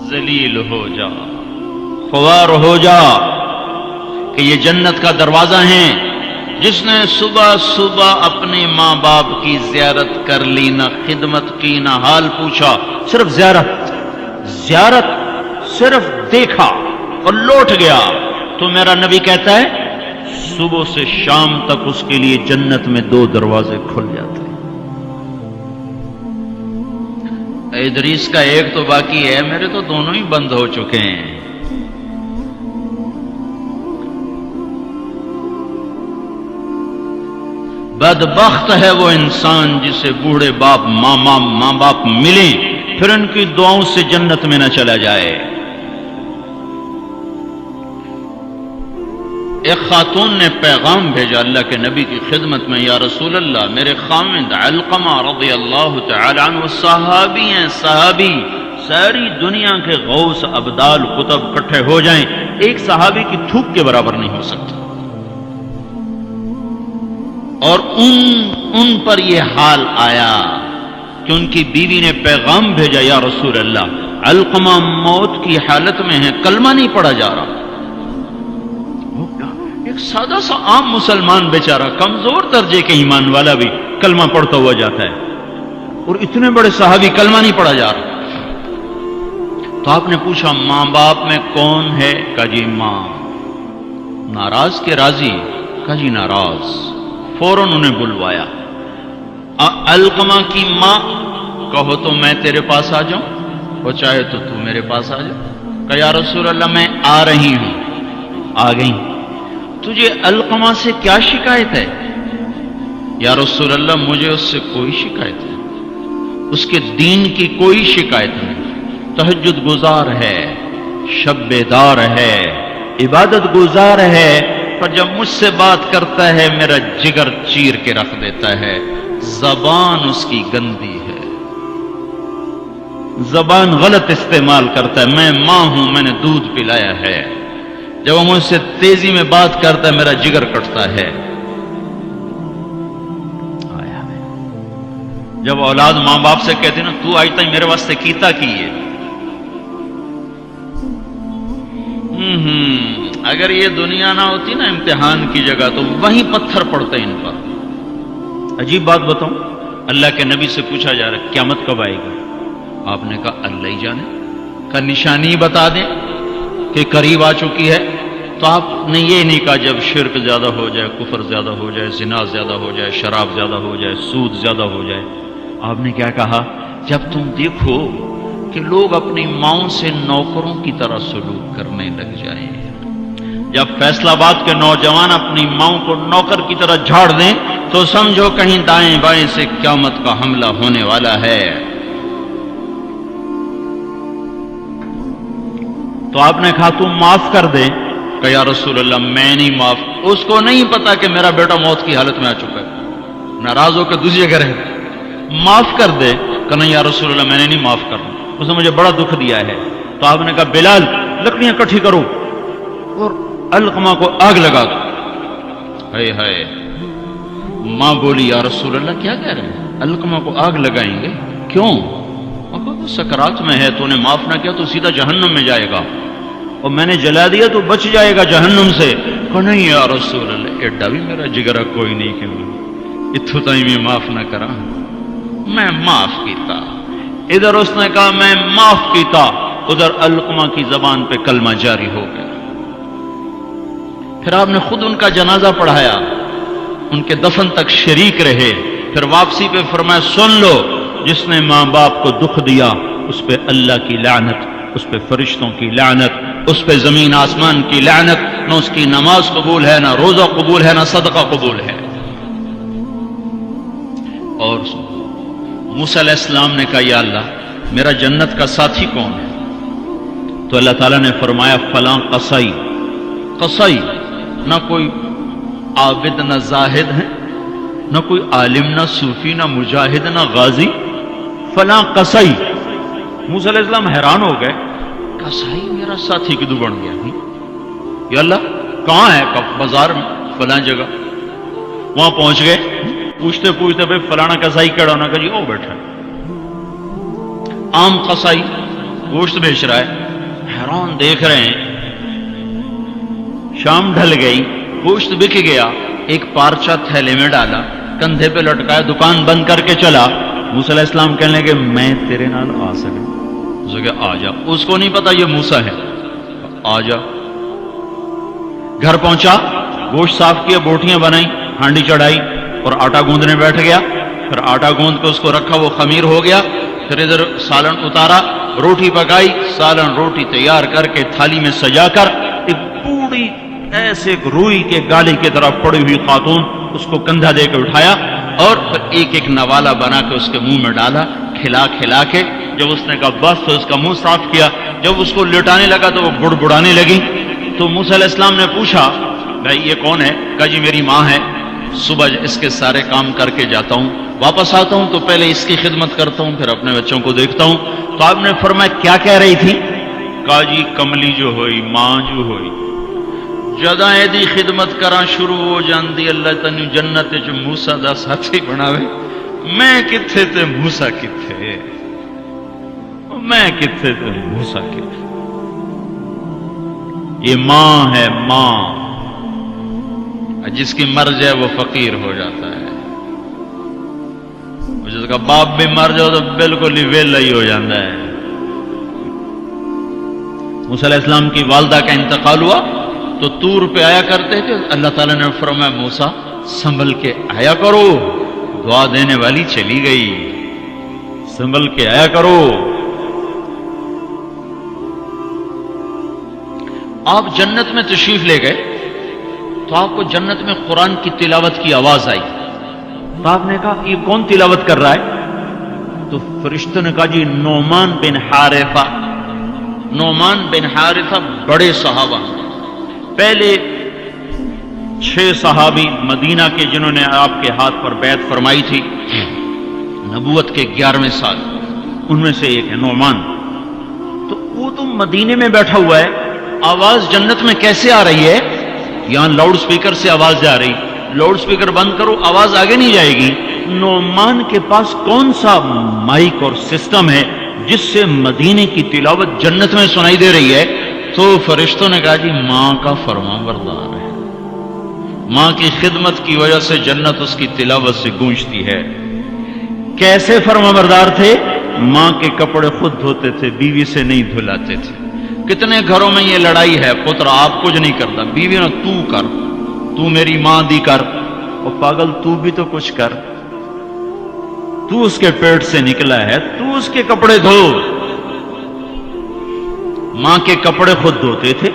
ذلیل ہو جا، خوار ہو جا کہ یہ جنت کا دروازہ ہے۔ جس نے صبح صبح اپنے ماں باپ کی زیارت کر لی، نہ خدمت کی نہ حال پوچھا، صرف زیارت صرف دیکھا اور لوٹ گیا، تو میرا نبی کہتا ہے صبح سے شام تک اس کے لیے جنت میں 2 دروازے کھل جاتے ہیں۔ ادریس کا ایک تو باقی ہے، میرے تو دونوں ہی بند ہو چکے ہیں۔ بدبخت ہے وہ انسان جسے بوڑھے باپ ماں باپ ملیں پھر ان کی دعاؤں سے جنت میں نہ چلا جائے۔ ایک خاتون نے پیغام بھیجا اللہ کے نبی کی خدمت میں، یا رسول اللہ، میرے خاوند علقمہ رضی اللہ تعالی عنہ صحابی ہیں، صحابی، ساری دنیا کے غوث ابدال کتب اکٹھے ہو جائیں، ایک صحابی کی تھوک کے برابر نہیں ہو سکتا۔ اور ان پر یہ حال آیا کہ ان کی بیوی نے پیغام بھیجا، یا رسول اللہ، علقمہ موت کی حالت میں ہے، کلمہ نہیں پڑھا جا رہا۔ ایک سادہ سا عام مسلمان بیچارہ، کمزور درجے کے ایمان والا بھی کلمہ پڑھتا ہوا جاتا ہے، اور اتنے بڑے صحابی کلمہ نہیں پڑھا جا رہا۔ تو آپ نے پوچھا ماں باپ میں کون ہے؟ کہا جی ماں۔ ناراض کے راضی؟ کہا جی ناراض۔ فوراً انہیں بلوایا۔ علقمہ کی ماں، کہو تو میں تیرے پاس آ جاؤں، اور چاہے تو میرے پاس آ جا۔ کہا یا رسول اللہ میں آ رہی ہوں۔ آ گئی۔ تجھے علقمہ سے کیا شکایت ہے؟ یا رسول اللہ مجھے اس سے کوئی شکایت نہیں، اس کے دین کی کوئی شکایت نہیں، تہجد گزار ہے، شب بیدار ہے، عبادت گزار ہے، پر جب مجھ سے بات کرتا ہے میرا جگر چیر کے رکھ دیتا ہے، زبان اس کی گندی ہے، زبان غلط استعمال کرتا ہے۔ میں ماں ہوں، میں نے دودھ پلایا ہے، جب وہ مجھ سے تیزی میں بات کرتا ہے میرا جگر کٹتا ہے۔ جب اولاد ماں باپ سے کہتے نا تو آج تک میرے واسطے کیتا کی ہے، اگر یہ دنیا نہ ہوتی نا امتحان کی جگہ تو وہیں پتھر پڑتے ان پر۔ عجیب بات بتاؤں، اللہ کے نبی سے پوچھا جا رہا ہے قیامت کب آئے گی؟ آپ نے کہا اللہ ہی جانے، کا نشانی بتا دیں کہ قریب آ چکی ہے۔ تو آپ نے یہ نہیں کہا جب شرک زیادہ ہو جائے، کفر زیادہ ہو جائے، زنا زیادہ ہو جائے، شراب زیادہ ہو جائے، سود زیادہ ہو جائے۔ آپ نے کیا کہا؟ جب تم دیکھو کہ لوگ اپنی ماؤں سے نوکروں کی طرح سلوک کرنے لگ جائیں، جب فیصل آباد کے نوجوان اپنی ماؤں کو نوکر کی طرح جھاڑ دیں تو سمجھو کہیں دائیں بائیں سے قیامت کا حملہ ہونے والا ہے۔ تو آپ نے کہا تم معاف کر دے۔ کہ یا رسول اللہ میں نہیں معاف، اس کو نہیں پتا کہ میرا بیٹا موت کی حالت میں آ چکا ہے، ناراض ہو کے دوسری جگہ رہے، معاف کر دے۔ کہ نہیں یا رسول اللہ میں نے نہیں معاف کرنا، اس نے مجھے بڑا دکھ دیا ہے۔ تو آپ نے کہا بلال لکڑیاں اکٹھی کرو اور علقمہ کو آگ لگا دو۔ ہائے ہائے، ماں بولی یا رسول اللہ کیا کہہ رہے ہیں، علقمہ کو آگ لگائیں گے؟ کیوں؟ وہ سکرات میں ہے، تو نے معاف نہ کیا تو سیدھا جہنم میں جائے گا، اور میں نے جلا دیا تو بچ جائے گا جہنم سے۔ کہ نہیں یا رسول اللہ ایڈا بھی میرا جگرہ کوئی نہیں کہ اتھو تائی میں معاف نہ کرا، میں معاف کیتا۔ ادھر اس نے کہا میں معاف کیتا، ادھر علقمہ کی زبان پہ کلمہ جاری ہو گیا۔ پھر آپ نے خود ان کا جنازہ پڑھایا، ان کے دفن تک شریک رہے، پھر واپسی پہ فرمایا سن لو، جس نے ماں باپ کو دکھ دیا اس پہ اللہ کی لعنت، اس پہ فرشتوں کی لعنت، اس پہ زمین آسمان کی لعنت، نہ اس کی نماز قبول ہے، نہ روزہ قبول ہے، نہ صدقہ قبول ہے۔ اور موسیٰ علیہ السلام نے کہا یا اللہ میرا جنت کا ساتھی کون ہے؟ تو اللہ تعالیٰ نے فرمایا فلاں قصائی۔ قصائی نہ کوئی عابد نہ زاہد ہے، نہ کوئی عالم نہ صوفی نہ مجاہد نہ غازی، فلاں قصائی۔ موسیٰ علیہ السلام حیران ہو گئے، قصائی میرا ساتھی کدو بن گیا؟ یا اللہ کہاں ہے؟ بازار میں فلاں جگہ۔ وہاں پہنچ گئے، پوچھتے پوچھتے بھائی فلانا قصائی کہڑا ہونا؟ کہ جی وہ بیٹھا عام قصائی۔ گوشت بیچ رہا ہے، حیران دیکھ رہے ہیں. شام ڈھل گئی، گوشت بک گیا، ایک پارچہ تھیلے میں ڈالا، کندھے پہ لٹکایا، دکان بند کر کے چلا. موسیٰ علیہ السلام کہنے لگے میں تیرے نال آ سکا؟ اسے کہ آ جا. اس کو نہیں پتا یہ موسیٰ ہے. آ جا. گھر پہنچا، گوشت صاف کیا، بوٹیاں بنائی، ہانڈی چڑھائی اور آٹا گوندنے بیٹھ گیا. پھر آٹا گوند کے اس کو رکھا، وہ خمیر ہو گیا. پھر ادھر سالن اتارا، روٹی پکائی، سالن روٹی تیار کر کے تھالی میں سجا کر ایک بوڑھی ایسے ایک روئی کے گالی کی طرف پڑی ہوئی خاتون، اس کو کندھا دے کے اٹھایا اور پھر ایک ایک نوالا بنا کے اس کے منہ میں ڈالا، کھلا کھلا کے. جب اس نے کہا بس تو اس کا منہ صاف کیا. جب اس کو لٹانے لگا تو وہ بڑبڑانے لگی. تو موسیٰ علیہ السلام نے پوچھا بھائی یہ کون ہے؟ کہا جی میری ماں ہے. صبح اس کے سارے کام کر کے جاتا ہوں، واپس آتا ہوں تو پہلے اس کی خدمت کرتا ہوں، پھر اپنے بچوں کو دیکھتا ہوں. تو آپ نے فرمایا کیا کہہ رہی تھی؟ کہا جی کملی جو ہوئی، ماں جو ہوئی، جدا ایدی خدمت کرا شروع ہو جاندی اللہ تنو جنت جو موسیٰ دا ساتھی بناوے. میں کتھے تے موسیٰ کتھے، میں کتھے تے موسیٰ کتھے. یہ ماں ہے، ماں. جس کی مر جائے وہ فقیر ہو جاتا ہے، جس کا باپ بھی مر جاؤ تو بالکل ہی ویلا ہی ہو جاتا ہے. موسیٰ علیہ السلام کی والدہ کا انتقال ہوا تو طور پہ آیا کرتے تھے. اللہ تعالیٰ نے فرمایا موسیٰ سنبھل کے آیا کرو، دعا دینے والی چلی گئی، سنبھل کے آیا کرو. آپ جنت میں تشریف لے گئے تو آپ کو جنت میں قرآن کی تلاوت کی آواز آئی. تو آپ نے کہا یہ کون تلاوت کر رہا ہے؟ تو فرشتوں نے کہا جی نعمان بن حارثہ. نعمان بن حارثہ بڑے صحابہ، پہلے 6 صحابی مدینہ کے جنہوں نے آپ کے ہاتھ پر بیعت فرمائی تھی نبوت کے 11ویں سال، ان میں سے ایک ہے نعمان. تو وہ تو مدینے میں بیٹھا ہوا ہے، آواز جنت میں کیسے آ رہی ہے؟ یہاں لاؤڈ سپیکر سے آواز جا رہی، لاؤڈ سپیکر بند کرو آواز آگے نہیں جائے گی. نعمان کے پاس کون سا مائک اور سسٹم ہے جس سے مدینے کی تلاوت جنت میں سنائی دے رہی ہے؟ تو فرشتوں نے کہا جی ماں کا فرما بردار ہے، ماں کی خدمت کی وجہ سے جنت اس کی تلاوت سے گونجتی ہے. کیسے فرما بردار تھے؟ ماں کے کپڑے خود دھوتے تھے، بیوی سے نہیں دھلاتے تھے. کتنے گھروں میں یہ لڑائی ہے، پتر آپ کچھ نہیں کرتا، بیوی نے تو کر، تو میری ماں دی کر. اور پاگل تو بھی تو کچھ کر، تو اس کے پیٹ سے نکلا ہے، تو اس کے کپڑے دھو. ماں کے کپڑے خود دھوتے تھے،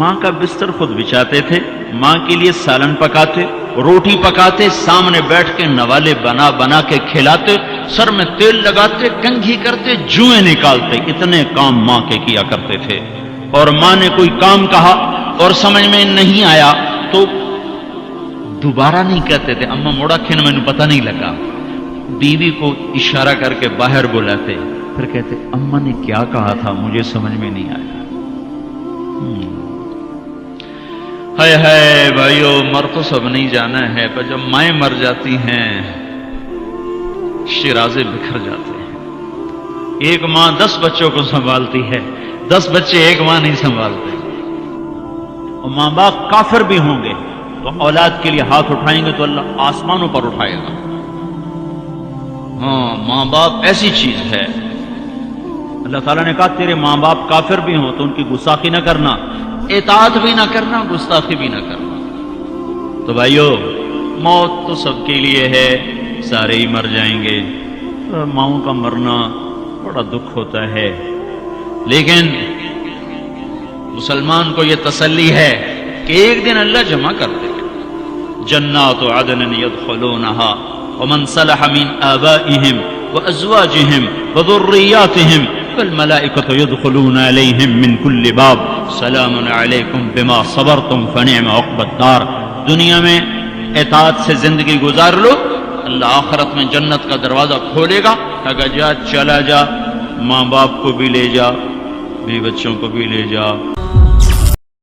ماں کا بستر خود بچھاتے تھے، ماں کے لیے سالن پکاتے، روٹی پکاتے، سامنے بیٹھ کے نوالے بنا بنا کے کھلاتے، سر میں تیل لگاتے، کنگھی کرتے، جوئیں نکالتے. اتنے کام ماں کے کیا کرتے تھے. اور ماں نے کوئی کام کہا اور سمجھ میں نہیں آیا تو دوبارہ نہیں کہتے تھے اماں موڑا کھن میں پتہ نہیں لگا. بیوی کو اشارہ کر کے باہر بلاتے، پھر کہتے اماں نے کیا کہا تھا مجھے سمجھ میں نہیں آیا. ہائے ہائے بھائیو، مر تو سب نہیں جانا ہے، پر جب مائیں مر جاتی ہیں شیرازے بکھر جاتے ہیں. ایک ماں 10 بچوں کو سنبھالتی ہے، 10 بچے ایک ماں نہیں سنبھالتے. اور ماں باپ کافر بھی ہوں گے تو اولاد کے لیے ہاتھ اٹھائیں گے تو اللہ آسمانوں پر اٹھائے گا. ہاں ماں باپ ایسی چیز ہے. اللہ تعالیٰ نے کہا تیرے ماں باپ کافر بھی ہوں تو ان کی گستاخی نہ کرنا، اطاعت بھی نہ کرنا، گستاخی بھی نہ کرنا. تو بھائیو موت تو سب کے لیے ہے، سارے ہی مر جائیں گے. ماؤں کا مرنا بڑا دکھ ہوتا ہے، لیکن مسلمان کو یہ تسلی ہے کہ ایک دن اللہ جمع کر دے گا. جنات عدن يدخلونها ومن صلح من آبائهم وأزواجهم وذرياتهم والملائكة يدخلون عليهم من كل باب سلام عليكم بما صبرتم فنعم عقبى الدار. دنیا میں اطاعت سے زندگی گزار لو، اللہ آخرت میں جنت کا دروازہ کھولے گا. اگر جا چلا جا، ماں باپ کو بھی لے جا، بیوی بچوں کو بھی لے جا.